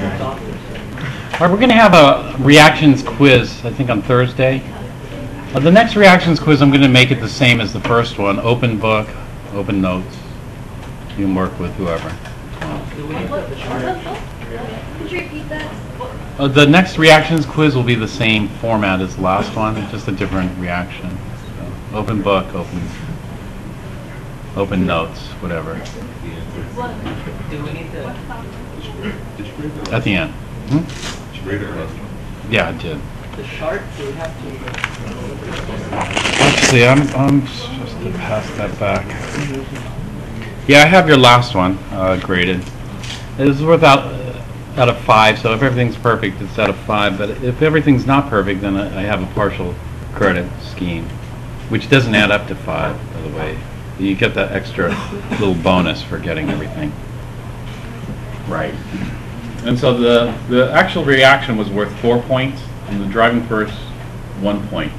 All right, we're going to have a reactions quiz, I think, on Thursday. The next reactions quiz, I'm going to make it the same as the first one. Open book, open notes. You can work with whoever. Could you repeat that? The next reactions quiz will be the same format as the last one, just a different reaction. So, open book, open notes, whatever. Do we need to? At the end. Yeah, I did. The chart, do we have to? Let's see, I'm supposed to pass that back. Yeah, I have your last one graded. It is worth out of 5, so if everything's perfect, it's out of 5. But if everything's not perfect, then I have a partial credit scheme, which doesn't add up to 5, by the way. You get that extra little bonus for getting everything right. And so the actual reaction was worth 4 points, and the driving force 1 point.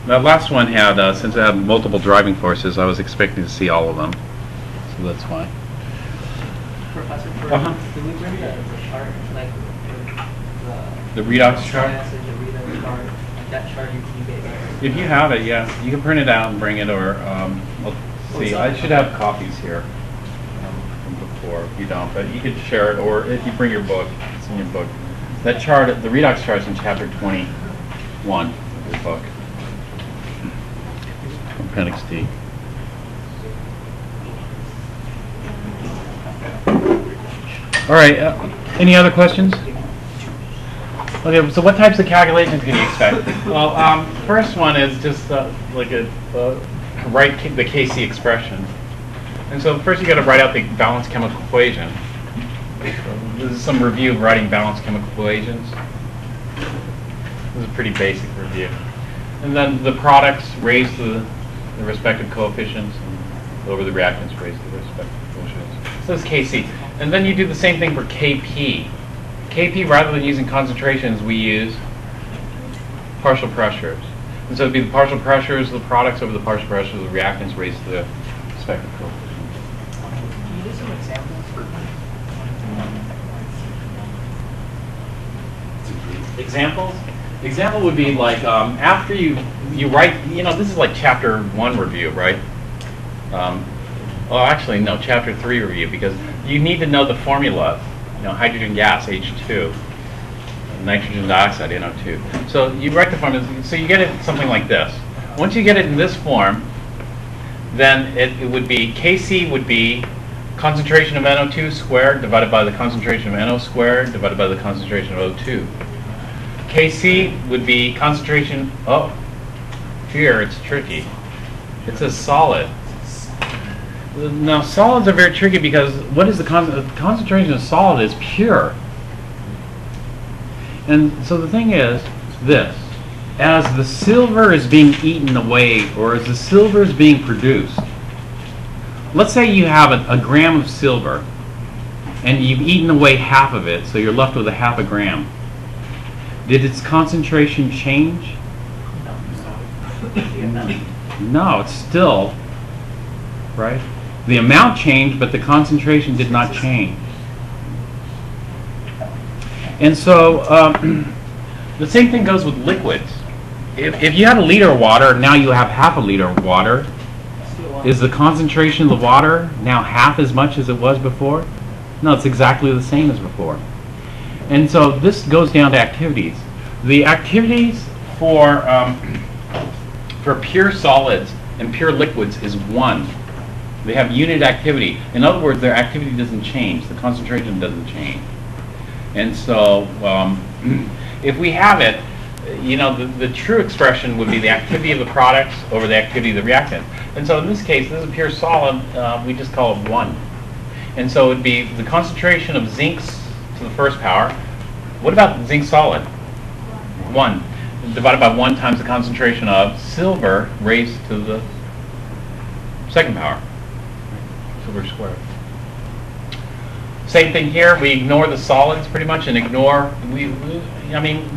That last one had, since it had multiple driving forces, I was expecting to see all of them, so that's why. Professor, do we bring the chart, like the redox chart? The redox chart, like that chart you gave us? If you have it, yeah, you can print it out and bring it, or let's see, I should have copies here from before. If you don't, but you could share it, or if you bring your book, it's in your book. That chart, the redox chart, is in chapter 21 of your book. Appendix D. All right. Any other questions? Okay. So, what types of calculations can you expect? Well, first one is just like write the Kc expression. And so, first you got to write out the balanced chemical equation. This is some review of writing balanced chemical equations. This is a pretty basic review. And then the products raised to the respective coefficients, and over the reactants raised to the respective coefficients. So this is Kc. And then you do the same thing for Kp. Kp, rather than using concentrations, we use partial pressures. And so it would be the partial pressures, the products over the partial pressures of the reactants raised to the respective coefficients. Can you do some examples? Examples? Example would be like after you write, this is like chapter 1 review, right? Well, actually, no, chapter 3 review, because you need to know the formula. Hydrogen gas, H2, nitrogen dioxide, NO2. So you write the formula, so you get it something like this. Once you get it in this form, then it would be, Kc would be concentration of NO2 squared divided by the concentration of NO squared divided by the concentration of O2. Kc would be concentration, here it's tricky. It's a solid. Now solids are very tricky because what is the concentration of solid is pure. And so the thing is this, as the silver is being eaten away, or as the silver is being produced, let's say you have a gram of silver and you've eaten away half of it, so you're left with a half a gram. Did its concentration change? No, it's still, right? The amount changed, but the concentration did not change. And so the same thing goes with liquids. If you had a liter of water, now you have half a liter of water. Is the concentration of the water now half as much as it was before? No, it's exactly the same as before. And so this goes down to activities. The activities for pure solids and pure liquids is 1. They have unit activity. In other words, their activity doesn't change. The concentration doesn't change. And so if we have it, the true expression would be the activity of the products over the activity of the reactant. And so in this case, this is a pure solid. We just call it 1. And so it would be the concentration of zincs to the first power. What about zinc solid? 1. Divided by 1 times the concentration of silver raised to the second power. Silver squared. Same thing here. We ignore the solids pretty much and ignore, we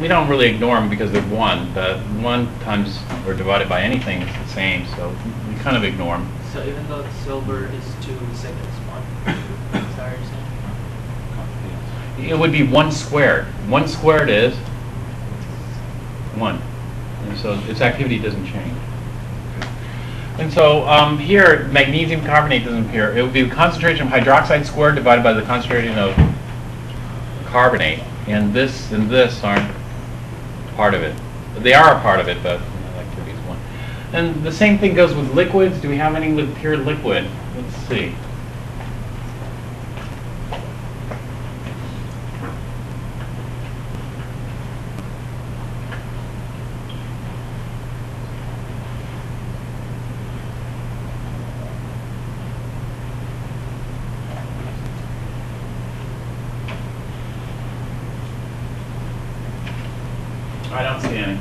don't really ignore them because they're 1. But 1 times or divided by anything is the same, so we kind of ignore them. So even though the silver is 2, we say that it's 1? Is that what you're saying? it would be 1 squared. 1 squared is 1. And so its activity doesn't change. And so here, magnesium carbonate doesn't appear. It would be the concentration of hydroxide squared divided by the concentration of carbonate. And this aren't part of it. They are a part of it, but activity is 1. And the same thing goes with liquids. Do we have any with pure liquid? Let's see. I don't see any.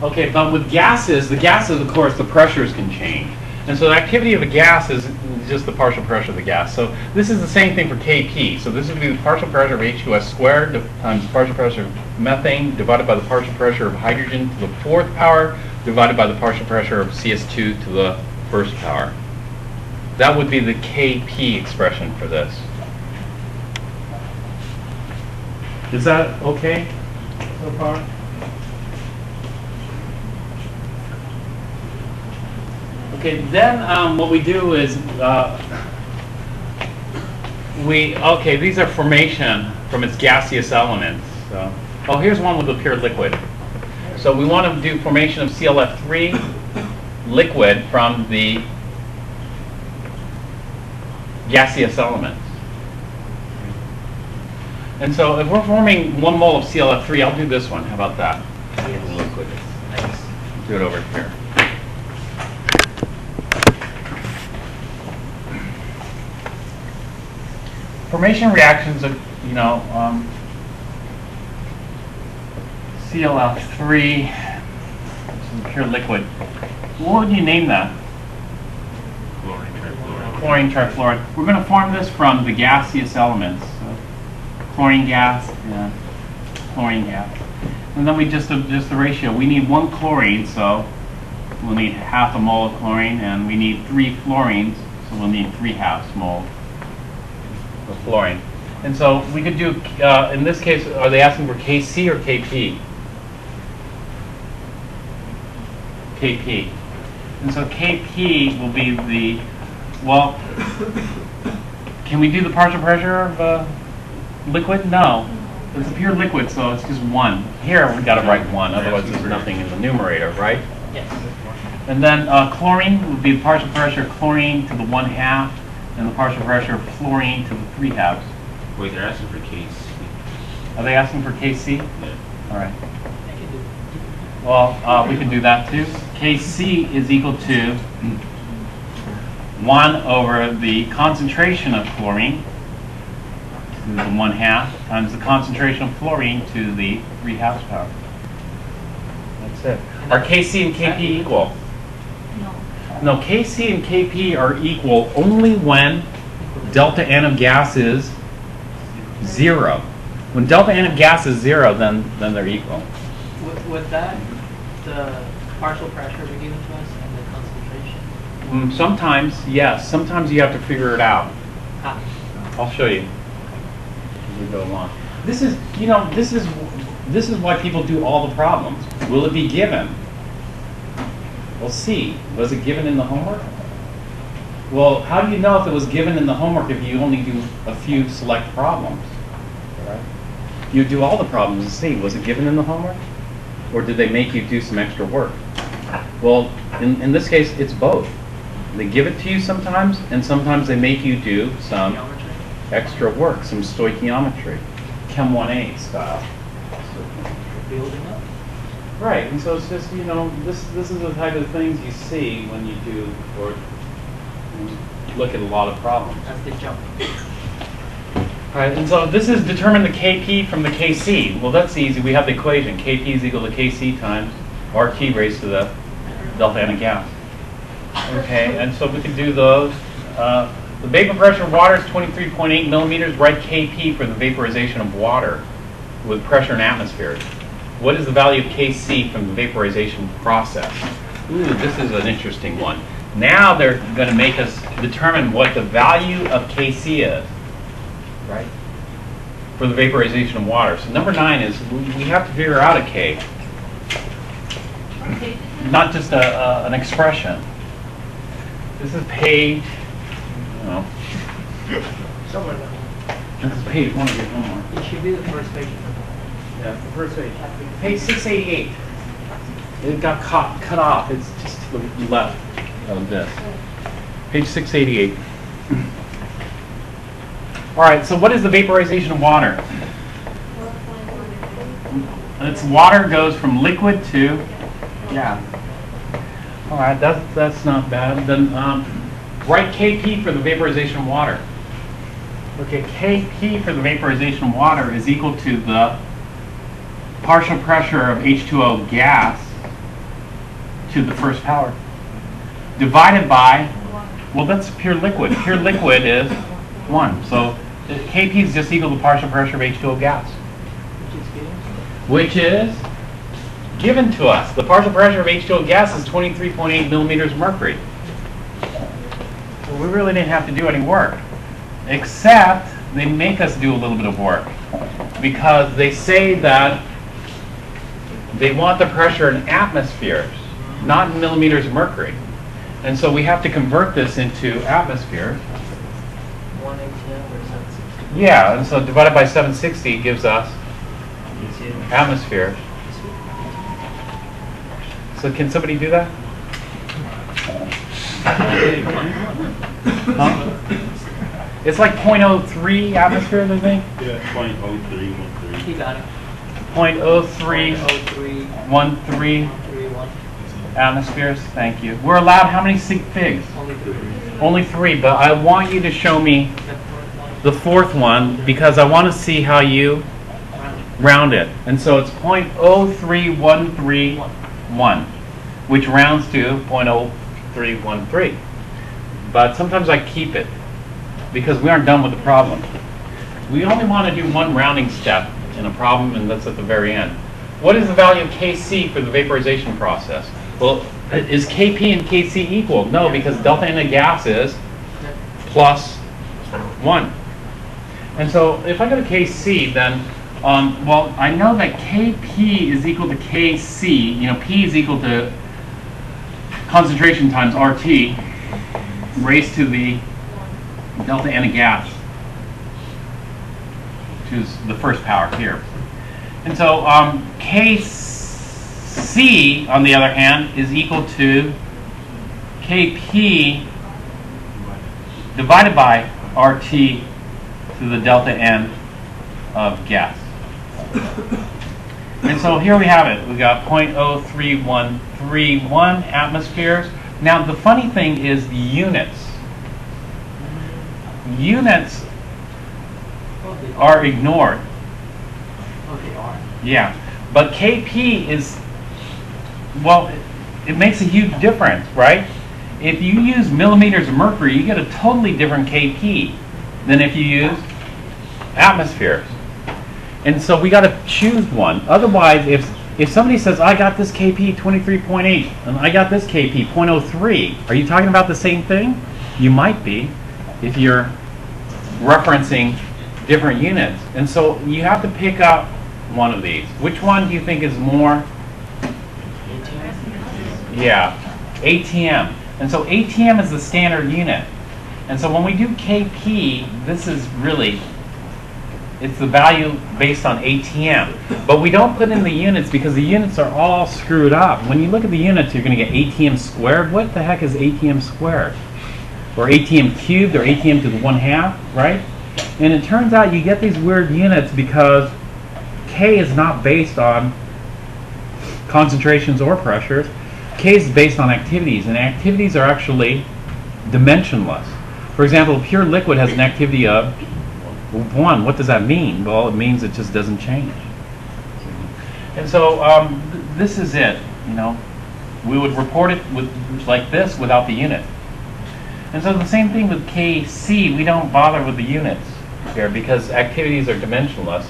Okay, but with gases, the gases, of course, the pressures can change. And so the activity of a gas is just the partial pressure of the gas. So this is the same thing for Kp. So this would be the partial pressure of H2S squared times the partial pressure of methane divided by the partial pressure of hydrogen to the 4th power divided by the partial pressure of CS2 to the 1st power. That would be the Kp expression for this. Is that okay so far? Okay, then what we do is these are formation from its gaseous elements. So, oh, here's one with a pure liquid. So we want to do formation of ClF3 liquid from the gaseous elements. And so if we're forming 1 mole of ClF3, I'll do this one. How about that? Liquid. Nice. Do it over here. Formation reactions of, ClF3, which is a pure liquid. What would you name that? Chlorine trifluoride. We're going to form this from the gaseous elements. So chlorine gas and chlorine gas. And then we just the ratio. We need 1 chlorine, so we'll need half a mole of chlorine, and we need 3 fluorines, so we'll need 3/2 moles of fluorine. And so we could do, in this case, are they asking for Kc or Kp? Kp. And so Kp will be the, well, can we do the partial pressure of liquid? No. It's a pure liquid, so it's just 1. Here we've got to write 1, otherwise there's nothing in the numerator, right? Yes. And then chlorine would be the partial pressure of chlorine to the 1/2, and the partial pressure of fluorine to the 3/2. Wait, they're asking for Kc. Are they asking for Kc? Yeah. All right. I can do it. Well, we can do that too. Kc is equal to 1 over the concentration of chlorine to the 1/2 times the concentration of fluorine to the 3/2 power. That's it. Are Kc and Kp equal? No, Kc and Kp are equal only when delta N of gas is 0. When delta N of gas is 0, then they're equal. Would that, the partial pressure be given to us and the concentration? Sometimes, yes. Sometimes you have to figure it out. Ah. I'll show you as we go along. This is, this is why people do all the problems. Will it be given? Well, C. Was it given in the homework? Well, how do you know if it was given in the homework if you only do a few select problems? Right? You do all the problems and see, was it given in the homework? Or did they make you do some extra work? Well, in this case, it's both. They give it to you sometimes, and sometimes they make you do some Geometry? extra work, some stoichiometry, Chem 1A style. Building up? Right, and so it's just, this is the type of things you see when you do, or look at a lot of problems. That's the jump. Right, and so this is determine the Kp from the Kc. Well, that's easy. We have the equation. Kp is equal to Kc times RT raised to the delta N of gas. Okay, and so we can do those. The vapor pressure of water is 23.8 millimeters. Write Kp for the vaporization of water with pressure in atmosphere. What is the value of Kc from the vaporization process? Ooh, this is an interesting one. Now they're going to make us determine what the value of Kc is. Right? for the vaporization of water. So number 9 is we have to figure out a K, not just an expression. This is page, no, Somewhere down. this is page 1 of your homework. It should be the first page. Yeah, the first page. Page 688. It got cut off. It's just to the left of this. Page 688. All right, so what is the vaporization of water? It's water goes from liquid to gas. All right, that's not bad. Then write Kp for the vaporization of water. Okay, Kp for the vaporization of water is equal to the partial pressure of H2O gas to the first power divided by, well, that's pure liquid. Pure liquid is 1. So Kp is just equal to partial pressure of H2O gas, which is given to us. The partial pressure of H2O gas is 23.8 millimeters of mercury. So we really didn't have to do any work, except they make us do a little bit of work because they say that they want the pressure in atmospheres, not in millimeters of mercury. And so we have to convert this into atmospheres. 1 ATM or 760. Yeah, and so divided by 760 gives us atmospheres. So can somebody do that? Huh? It's like 0.03 atmospheres, I think. Yeah, 0.0313. He got it. 0.0313 0.0313 atmospheres. Thank you. We're allowed how many figs? Only 3. Only 3, but I want you to show me the 4th one because I want to see how you round it. And so it's 0.03131, which rounds to 0.0313. But sometimes I keep it because we aren't done with the problem. We only want to do one rounding step in a problem, and that's at the very end. What is the value of Kc for the vaporization process? Well, is Kp and Kc equal? No, because delta N of gas is plus 1. And so if I go to Kc, then, well, I know that Kp is equal to Kc. You know, P is equal to concentration times RT raised to the delta N of gas, which is the first power here. And so Kc, on the other hand, is equal to Kp divided by RT to the delta N of gas. And so here we have it. We got 0.03131 atmospheres. Now the funny thing is the units. Units are ignored. Oh, they are. Yeah, but Kp is, well, it makes a huge difference, right? If you use millimeters of mercury, you get a totally different Kp than if you use atmospheres. And so we got to choose one. Otherwise, if somebody says, I got this Kp 23.8 and I got this Kp 0.03, are you talking about the same thing? You might be if you're referencing different units. And so you have to pick up one of these. Which one do you think is more? Yeah, ATM. And so ATM is the standard unit. And so when we do Kp, this is really, it's the value based on ATM. But we don't put in the units because the units are all screwed up. When you look at the units, you're going to get ATM squared. What the heck is ATM squared? Or ATM cubed, or ATM to the 1/2, right? And it turns out you get these weird units because K is not based on concentrations or pressures. K is based on activities, and activities are actually dimensionless. For example, pure liquid has an activity of 1. What does that mean? Well, it means it just doesn't change. And so this is it. You know, we would report it with like this without the unit. And so the same thing with Kc. We don't bother with the units here because activities are dimensionless.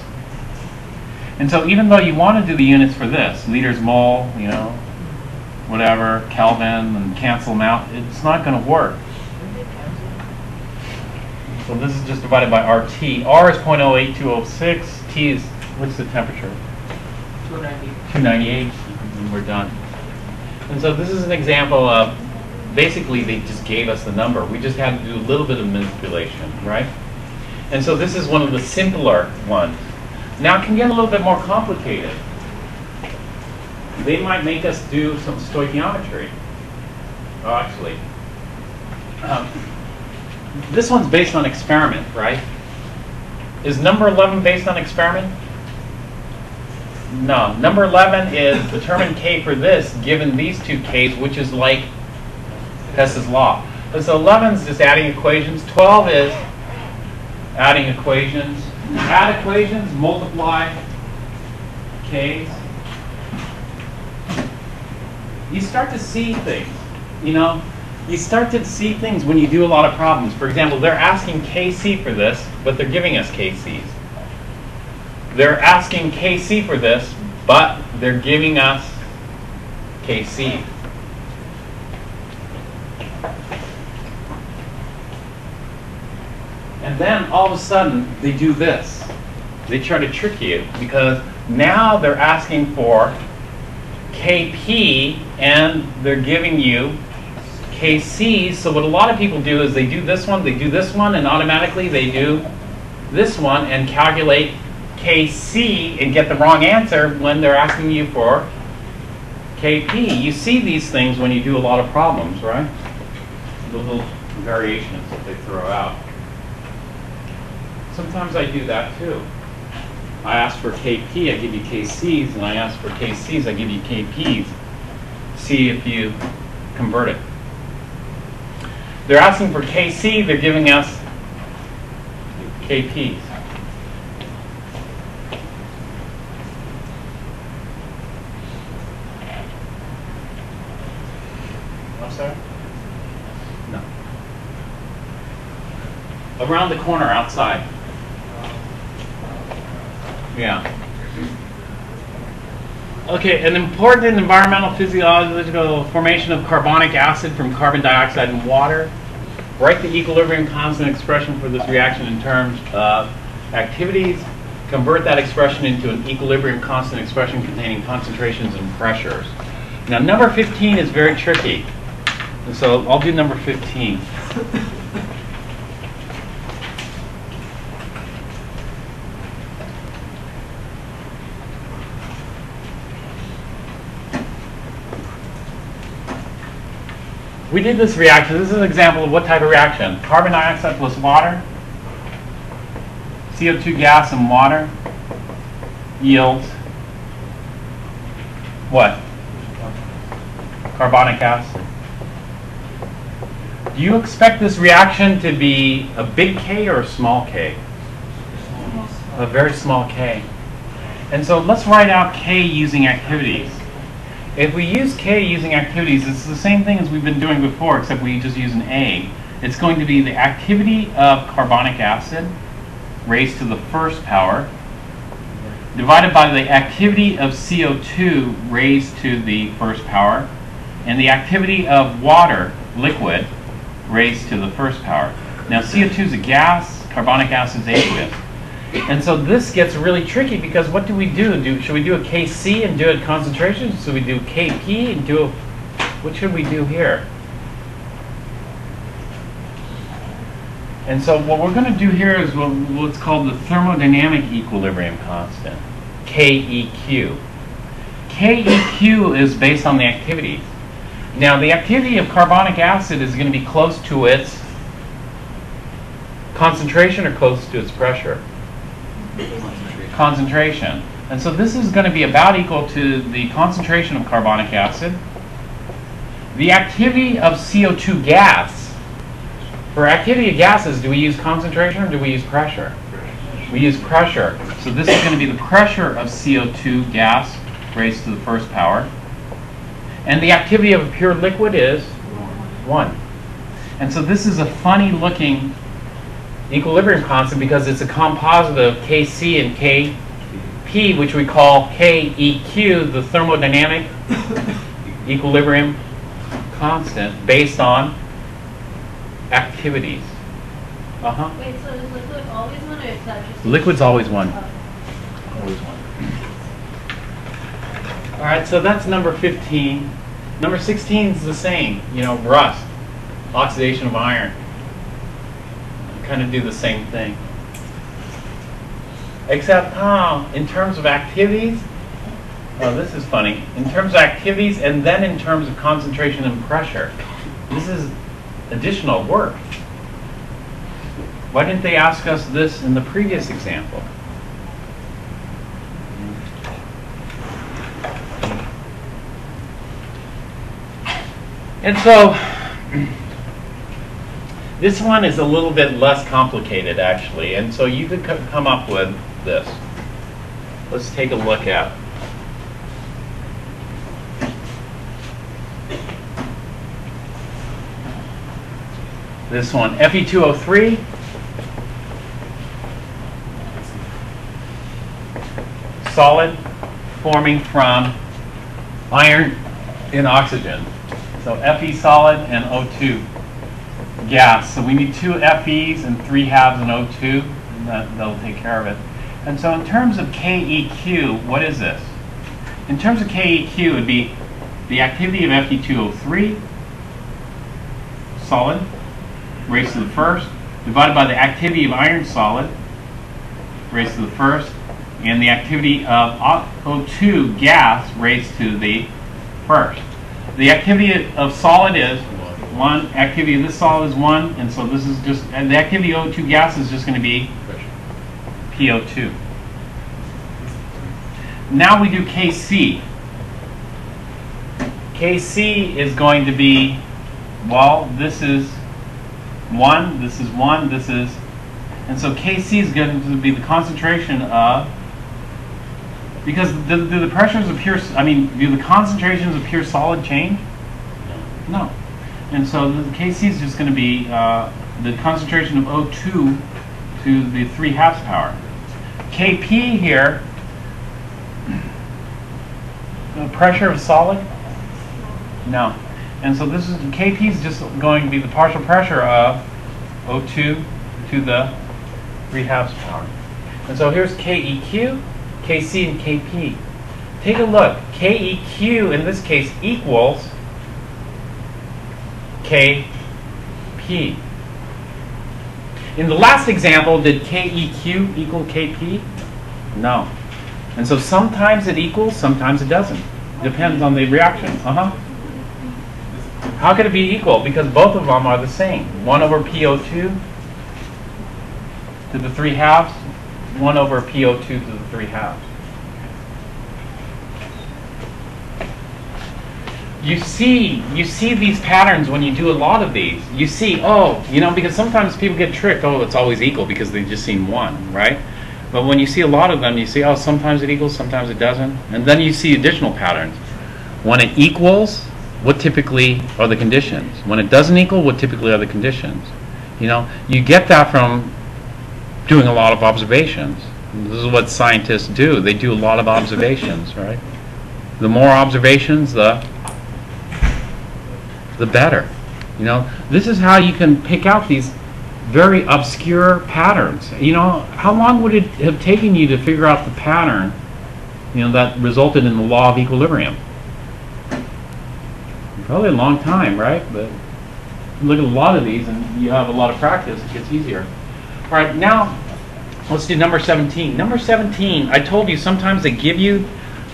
And so even though you want to do the units for this, liters mole, you know, whatever, Kelvin, and cancel them out, it's not going to work. So this is just divided by RT. R is 0.08206. T is, what's the temperature? 290. 298, and we're done. And so this is an example of, basically they just gave us the number. We just had to do a little bit of manipulation, right? And so this is one of the simpler ones. Now it can get a little bit more complicated. They might make us do some stoichiometry. Oh, actually. This one's based on experiment, right? Is number 11 based on experiment? No. Number 11 is determine K for this, given these two Ks, which is like Hess's law. So 11 is just adding equations. 12 is adding equations. Add equations, multiply Ks. You start to see things, you know. You start to see things when you do a lot of problems. For example, they're asking Kc for this, but they're giving us Kcs. They're asking Kc for this, but they're giving us Kc. And then all of a sudden, they do this. They try to trick you because now they're asking for Kp and they're giving you Kc. So what a lot of people do is they do this one, and automatically they do this one and calculate Kc and get the wrong answer when they're asking you for Kp. You see these things when you do a lot of problems, right? The little variations that they throw out. Sometimes I do that too. I ask for Kp, I give you Kcs, and I ask for Kcs, I give you Kps. See if you convert it. They're asking for Kc, they're giving us Kps. I'm sorry? No. Around the corner outside. Yeah. Okay, an important environmental physiological formation of carbonic acid from carbon dioxide and water. Write the equilibrium constant expression for this reaction in terms of activities. Convert that expression into an equilibrium constant expression containing concentrations and pressures. Now, number 15 is very tricky. And so I'll do number 15. We did this reaction. This is an example of what type of reaction. Carbon dioxide plus water, CO2 gas and water yields what? Carbonic acid. Do you expect this reaction to be a big K or a small K? A very small K. And so let's write out K using activities. If we use K using activities, it's the same thing as we've been doing before, except we just use an A. It's going to be the activity of carbonic acid raised to the first power divided by the activity of CO2 raised to the first power and the activity of water, liquid, raised to the first power. Now CO2 is a gas, carbonic acid is aqueous. And so this gets really tricky because what do we do? Should we do a Kc and do a concentration? Should we do Kp and do a, what should we do here? And so what we're going to do here is what's called the thermodynamic equilibrium constant, KEQ. KEQ is based on the activity. Now the activity of carbonic acid is going to be close to its concentration or close to its pressure? Concentration. And so this is going to be about equal to the concentration of carbonic acid. The activity of CO2 gas. For activity of gases, do we use concentration or do we use pressure? We use pressure. So this is going to be the pressure of CO2 gas raised to the first power. And the activity of a pure liquid is 1. And so this is a funny looking equilibrium constant because it's a composite of Kc and Kp, which we call KEQ, the thermodynamic equilibrium constant, based on activities. Uh-huh. Wait, so is liquid always one, or is that just? Liquid's always one. Oh. Always one. All right, so that's number 15. Number 16 is the same, you know, rust, oxidation of iron. Kind of do the same thing. Except, in terms of activities, oh, this is funny. In terms of activities and then in terms of concentration and pressure. This is additional work. Why didn't they ask us this in the previous example? And so, this one is a little bit less complicated, actually. And so you could come up with this. Let's take a look at it. This one, Fe2O3. Solid forming from iron and oxygen. So Fe solid and O2 gas. So we need 2 Fe's and 3 halves in O2, and that'll take care of it. And so in terms of KEQ, what is this? In terms of KEQ, it would be the activity of Fe2O3, solid, raised to the first, divided by the activity of iron solid, raised to the first, and the activity of O2 gas raised to the first. The activity of solid is 1, activity of this solid is 1, and so this is just, and the activity of O2 gas is just going to be PO2. Now we do KC. KC is going to be, well, this is 1, this is 1, this is, and so KC is going to be the concentration of, because do the pressures of pure, do the concentrations of pure solid change? No. And so the KC is just going to be the concentration of O2 to the 3 halves power. KP here, the pressure of solid? No. And so this is, KP is just going to be the partial pressure of O2 to the 3 halves power. And so here's KEQ, KC, and KP. Take a look. KEQ in this case equals KP. In the last example, did KEQ equal KP? No. And so sometimes it equals, sometimes it doesn't. Depends on the reaction. How could it be equal? Because both of them are the same. 1 over PO2 to the 3 halves, 1 over PO2 to the 3 halves. You see these patterns when you do a lot of these. You see, oh, because sometimes people get tricked, oh, it's always equal because they've just seen 1, right? But when you see a lot of them, you see, oh, sometimes it equals, sometimes it doesn't. And then you see additional patterns. When it equals, what typically are the conditions? When it doesn't equal, what typically are the conditions? You get that from doing a lot of observations. This is what scientists do. They do a lot of observations, right? The more observations, the better. This is how you can pick out these very obscure patterns. How long would it have taken you to figure out the pattern, that resulted in the law of equilibrium? Probably a long time, right? But look at a lot of these and you have a lot of practice, it gets easier. All right, now let's do number 17. Number 17, I told you sometimes they give you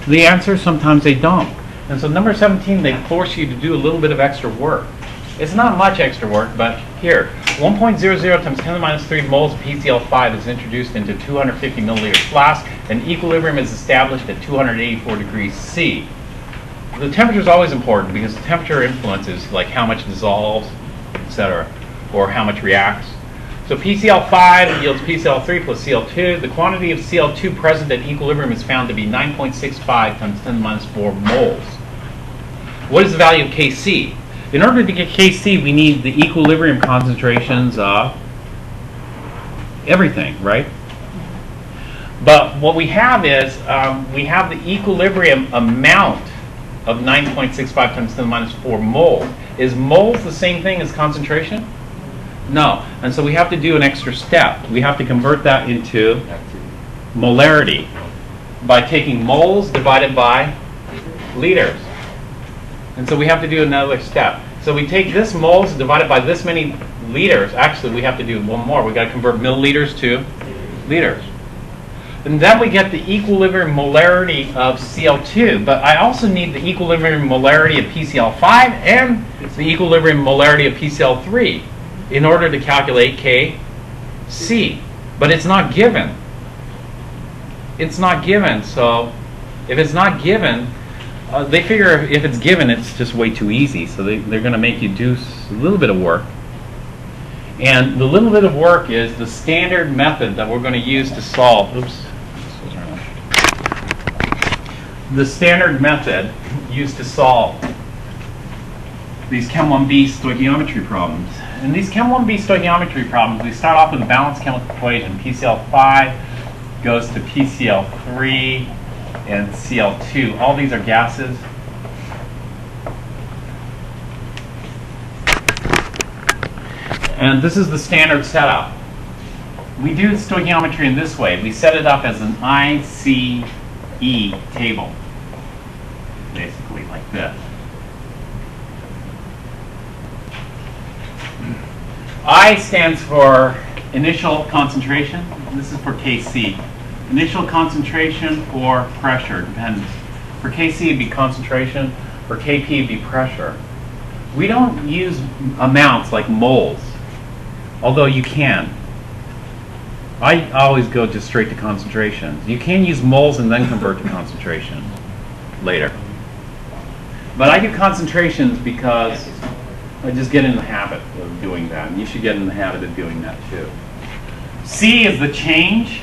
the answer, sometimes they don't. And so number 17, they force you to do a little bit of extra work. It's not much extra work, but here, 1.00 times 10 to the minus 3 moles of PCl5 is introduced into 250 milliliter flask, and equilibrium is established at 284 degrees C. The temperature is always important because the temperature influences like how much dissolves, etc., or how much reacts. So PCl5 yields PCl3 plus Cl2. The quantity of Cl2 present at equilibrium is found to be 9.65 times 10 to the minus 4 moles. What is the value of Kc? In order to get Kc, we need the equilibrium concentrations of everything, right? But what we have is, we have the equilibrium amount of 9.65 times 10 to the minus 4 moles. Is moles the same thing as concentration? No. And so we have to do an extra step. We have to convert that into molarity by taking moles divided by liters. And so we have to do another step. So we take this moles divided by this many liters. Actually, we have to do one more. We've got to convert milliliters to liters. And then we get the equilibrium molarity of Cl2. But I also need the equilibrium molarity of PCl5 and the equilibrium molarity of PCl3 in order to calculate Kc. But it's not given. It's not given. So if it's not given, they figure if it's given, it's just way too easy. So they're going to make you do a little bit of work. And the little bit of work is the standard method that we're going to use to solve. Oops. The standard method used to solve these Chem 1b stoichiometry problems. In these Chem 1b stoichiometry problems, we start off with a balanced chemical equation. PCl5 goes to PCl3 and Cl2. All these are gases. And this is the standard setup. We do stoichiometry in this way. We set it up as an ICE table, basically like this. I stands for initial concentration. This is for Kc. Initial concentration or pressure, depends. For Kc it'd be concentration, for Kp it'd be pressure. We don't use amounts like moles, although you can. I always go just straight to concentrations. You can use moles and then convert to concentration later. But I do concentrations because I just get in the habit of doing that. And you should get in the habit of doing that too. C is the change,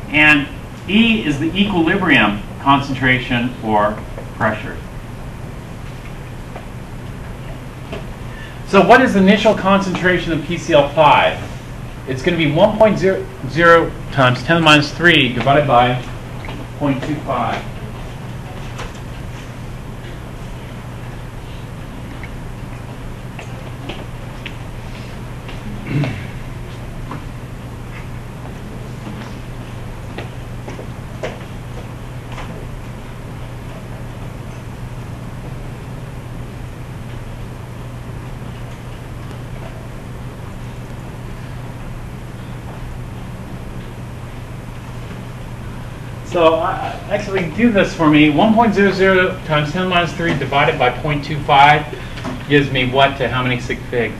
and E is the equilibrium concentration or pressure. So what is the initial concentration of PCl5? It's going to be 1.00 times 10 to the minus 3 divided by 0.25. So actually do this for me. 1.00 times 10 to the minus 3 divided by 0.25 gives me what to how many sig figs?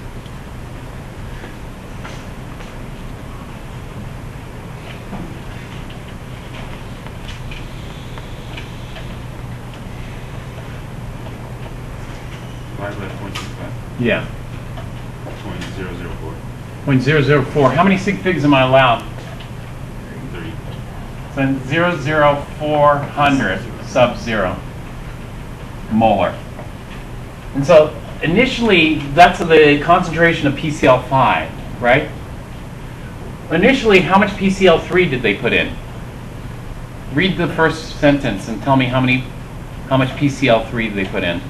Divided by 0.25. Yeah. 0.004. 0.004. How many sig figs am I allowed? 3. So 0.00400 sub 0 molar. And so initially, that's the concentration of PCl5, right? Initially, how much PCl3 did they put in? Read the first sentence and tell me how much PCl3 they put in.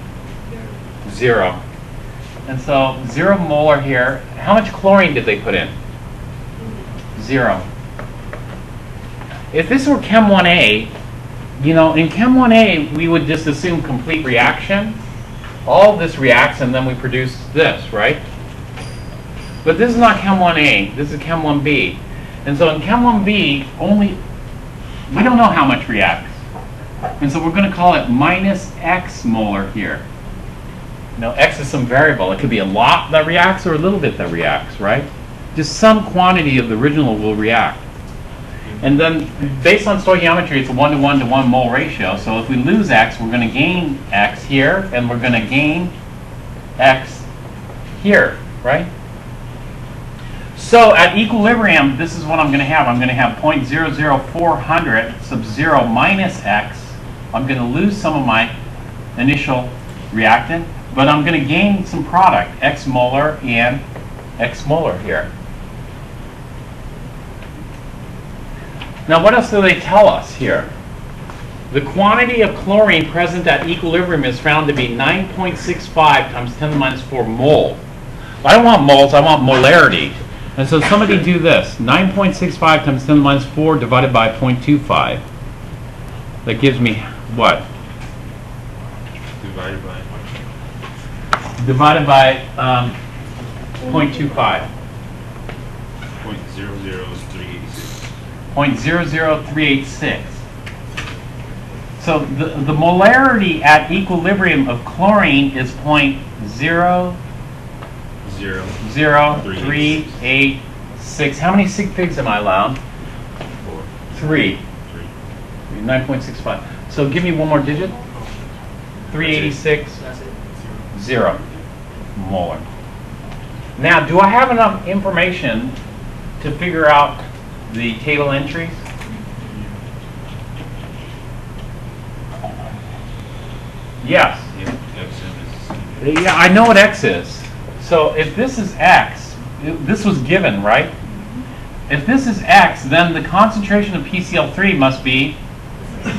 0. And so 0 molar here. How much chlorine did they put in? 0. If this were Chem 1a, you know, in Chem 1a, we would just assume complete reaction. All of this reacts, and then we produce this, right? But this is not Chem 1a. This is Chem 1b. And so in Chem 1b, we don't know how much reacts. And so we're going to call it minus x molar here. Now, x is some variable. It could be a lot that reacts or a little bit that reacts, right? Just some quantity of the original will react. And then, based on stoichiometry, it's a 1 to 1 mole ratio. So if we lose x, we're going to gain x here, and we're going to gain x here, right? So at equilibrium, this is what I'm going to have. I'm going to have 0.00400 sub 0 minus x. I'm going to lose some of my initial reactant, but I'm going to gain some product, x molar and x molar here. Now, what else do they tell us here? The quantity of chlorine present at equilibrium is found to be 9.65 times 10 to the minus 4 mole. I don't want moles, I want molarity. And so somebody do this. 9.65 times 10 to the minus 4 divided by 0.25. That gives me what? Divided by. Divided by 0.25. 0.00386. 0.00386. So the molarity at equilibrium of chlorine is 0.00386. How many sig figs am I allowed? 4. 3. 9.65. So give me one more digit. 386. That's it. 0 molar. Now, do I have enough information to figure out the table entries? Yes. Yeah, XM is the same. Yeah, I know what X is. So if this is X, this was given, right? If this is X, then the concentration of PCl3 must be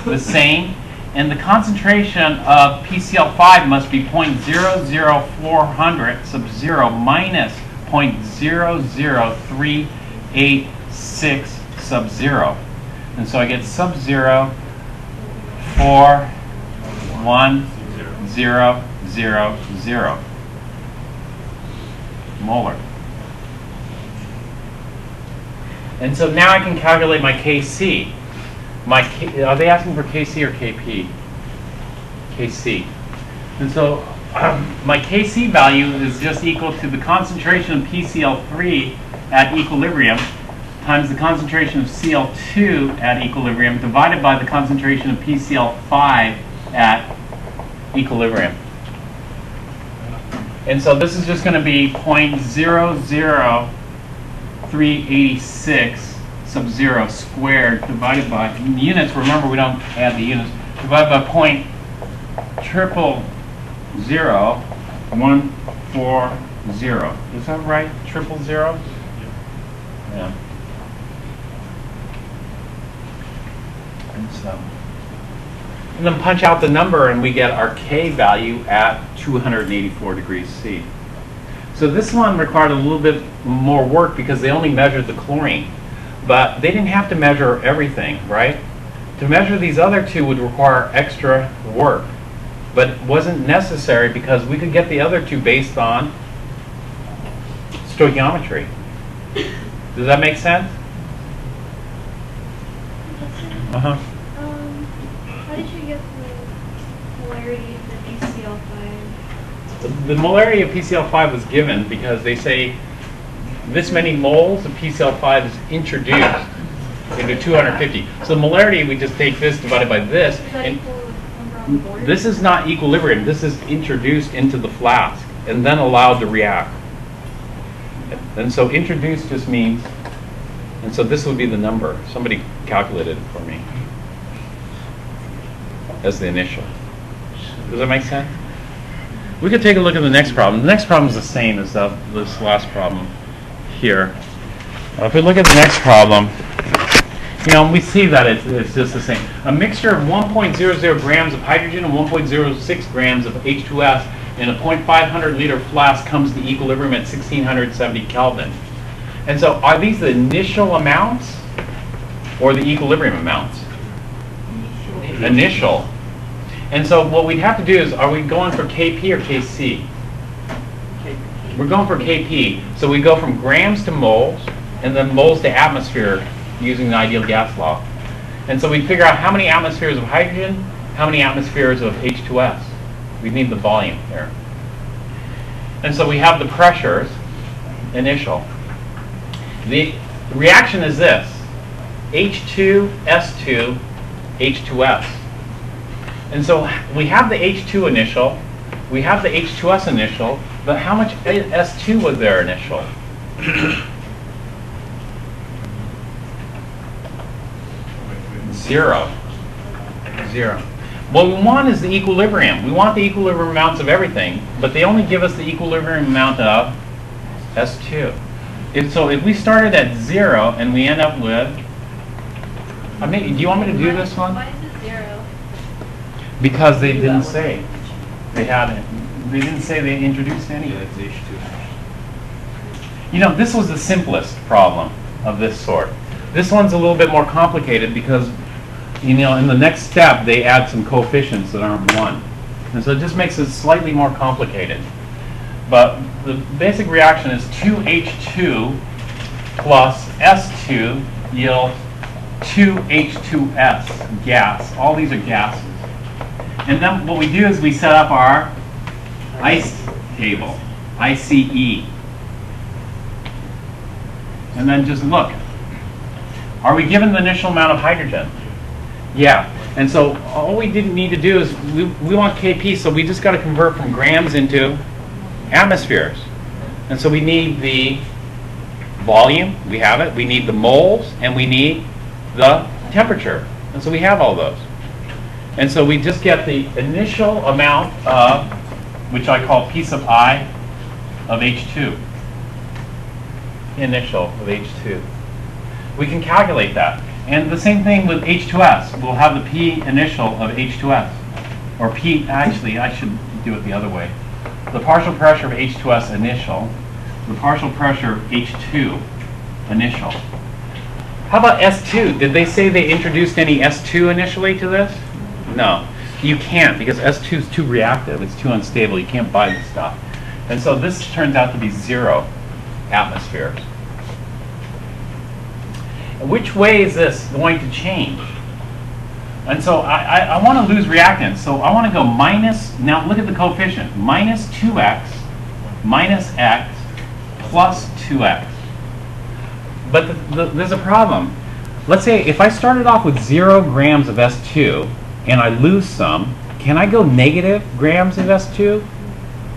the same, and the concentration of PCl5 must be 0.00400 sub 0 minus 0.00386 sub 0. And so I get sub 0, 4, 1, 0, 0, 0 molar. And so now I can calculate my Kc. Are they asking for Kc or Kp? Kc. And so my Kc value is just equal to the concentration of PCl3 at equilibrium times the concentration of Cl2 at equilibrium divided by the concentration of PCl5 at equilibrium. And so this is just going to be 0.00386 sub 0 squared divided by units. Remember, we don't add the units. Divided by 0.00140. Is that right? 000? Yeah. And then punch out the number, and we get our K value at 284 degrees C. So this one required a little bit more work because they only measured the chlorine. But they didn't have to measure everything, right? To measure these other two would require extra work. But it wasn't necessary because we could get the other two based on stoichiometry. Does that make sense? Uh-huh. How did you get the polarity of the PCl5? The molarity of PCl5 was given because they say this many moles of PCl5 is introduced into 250. So the molarity, we just take this divided by this. Is that And equal to the number on the board? this is not equilibrium. This is introduced into the flask and then allowed to react. And so introduced just means, and so this would be the number. Somebody calculated it for me as the initial. Does that make sense? We could take a look at the next problem. The next problem is the same as this last problem here. If we look at the next problem, you know, we see that it's just the same. A mixture of 1.00 grams of hydrogen and 1.06 grams of H2S in a 0.500 liter flask comes to equilibrium at 1670 Kelvin. And so are these the initial amounts or the equilibrium amounts? Initial. And so what we'd have to do is, are we going for Kp or Kc? We're going for Kp. So we go from grams to moles, and then moles to atmosphere using the ideal gas law. And so we figure out how many atmospheres of hydrogen, how many atmospheres of H2S. We need the volume there. And so we have the pressures, initial. The reaction is this: H2, S2, H2S. And so we have the H2 initial, we have the H2S initial, but how much S2 was there initial? Zero. What we want is the equilibrium. We want the equilibrium amounts of everything, but they only give us the equilibrium amount of S2. So if we started at 0 and we end up with, do you want me to do this one? Why is it 0? Because they didn't say. They didn't say they introduced any. Yeah, that's H2. You know, this was the simplest problem of this sort. This one's a little bit more complicated because, you know, in the next step they add some coefficients that aren't 1. And so it just makes it slightly more complicated. But the basic reaction is 2H2 plus S2 yields 2H2S, gas. All these are gases. And then what we do is we set up our ICE table, ICE. And then just look. Are we given the initial amount of hydrogen? Yeah. And so all we didn't need to do is we want Kp, so we just got to convert from grams into atmospheres. And so we need the volume, we have it, we need the moles, and we need the temperature. And so we have all those. And so we just get the initial amount of, which I call P sub I of H2. Initial of H2. We can calculate that. And the same thing with H2S. We'll have the P initial of H2S. Or P, actually, I should do it the other way. The partial pressure of H2S initial, the partial pressure of H2 initial. How about S2? Did they say they introduced any S2 initially to this? No. You can't, because S2 is too reactive. It's too unstable. You can't buy this stuff. And so this turns out to be 0 atmospheres. Which way is this going to change? And so I want to lose reactants. So I want to go minus, now look at the coefficient, minus 2x minus x plus 2x. But there's a problem. Let's say if I started off with 0 grams of S2 and I lose some, can I go negative grams of S2?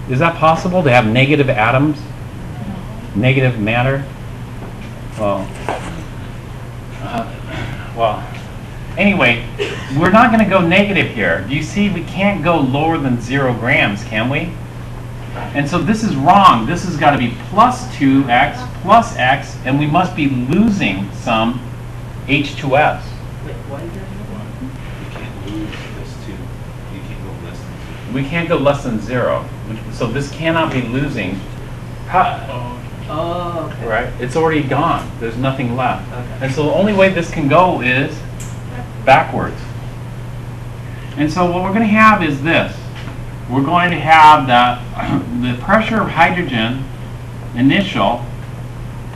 Is that possible to have negative atoms? Negative matter? Well, anyway, we're not going to go negative here. Do you see we can't go lower than 0 grams, can we? And so this is wrong. This has got to be plus 2x plus x, and we must be losing some H2S. Wait, why is that? You can't lose this too. You can't go less than 0. We can't go less than 0. So this cannot be losing. Oh, okay. Right? It's already gone. There's nothing left. Okay. And so the only way this can go is backwards. And so what we're going to have is this. We're going to have the pressure of hydrogen initial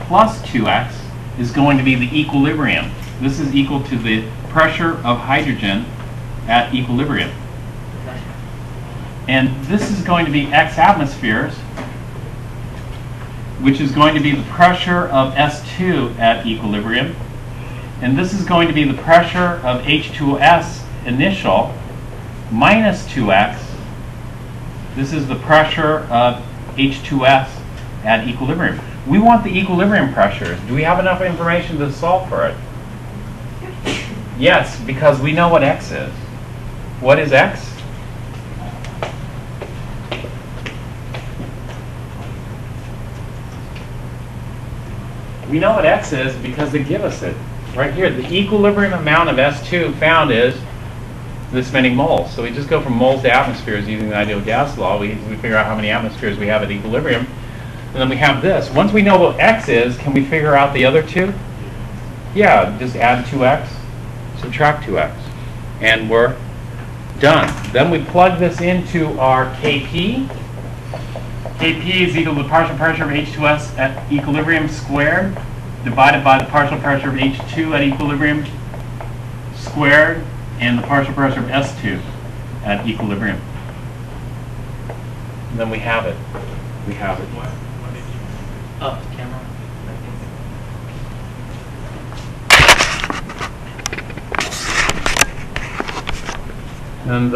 plus 2x is going to be the equilibrium. This is equal to the pressure of hydrogen at equilibrium. And this is going to be x atmospheres, which is going to be the pressure of S2 at equilibrium. And this is going to be the pressure of H2S initial minus 2x. This is the pressure of H2S at equilibrium. We want the equilibrium pressures. Do we have enough information to solve for it? Yes, because we know what x is. What is x? We know what x is because they give us it. Right here, the equilibrium amount of S2 found is this many moles. So we just go from moles to atmospheres using the ideal gas law. We figure out how many atmospheres we have at equilibrium. And then we have this. Once we know what x is, can we figure out the other two? Yeah, just add 2x, subtract 2x. And we're done. Then we plug this into our Kp. Kp is equal to the partial pressure of H2S at equilibrium squared divided by the partial pressure of H2 at equilibrium squared and the partial pressure of S2 at equilibrium. And then we have it. We have it. Oh, camera. And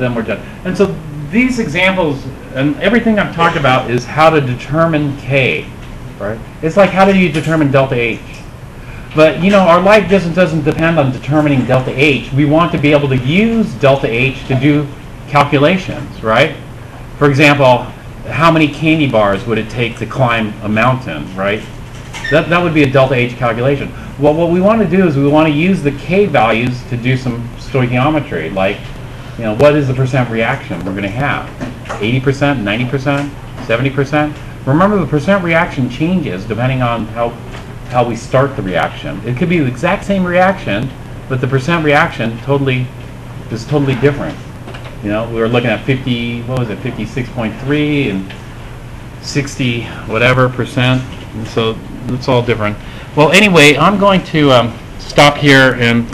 then we're done. And so these examples and everything I've talked about is how to determine K, right? It's like how do you determine delta H? But you know, our life just doesn't depend on determining delta H. We want to be able to use delta H to do calculations, right? For example, how many candy bars would it take to climb a mountain, right? That would be a delta H calculation. Well, what we want to do is we want to use the K values to do some stoichiometry, like, what is the percent reaction we're going to have? 80%, 90%, 70%? Remember, the percent reaction changes depending on how we start the reaction. It could be the exact same reaction, but the percent reaction is totally different. You know, we were looking at 50, what was it, 56.3 and 60 whatever percent, and so it's all different. Well, anyway, I'm going to stop here and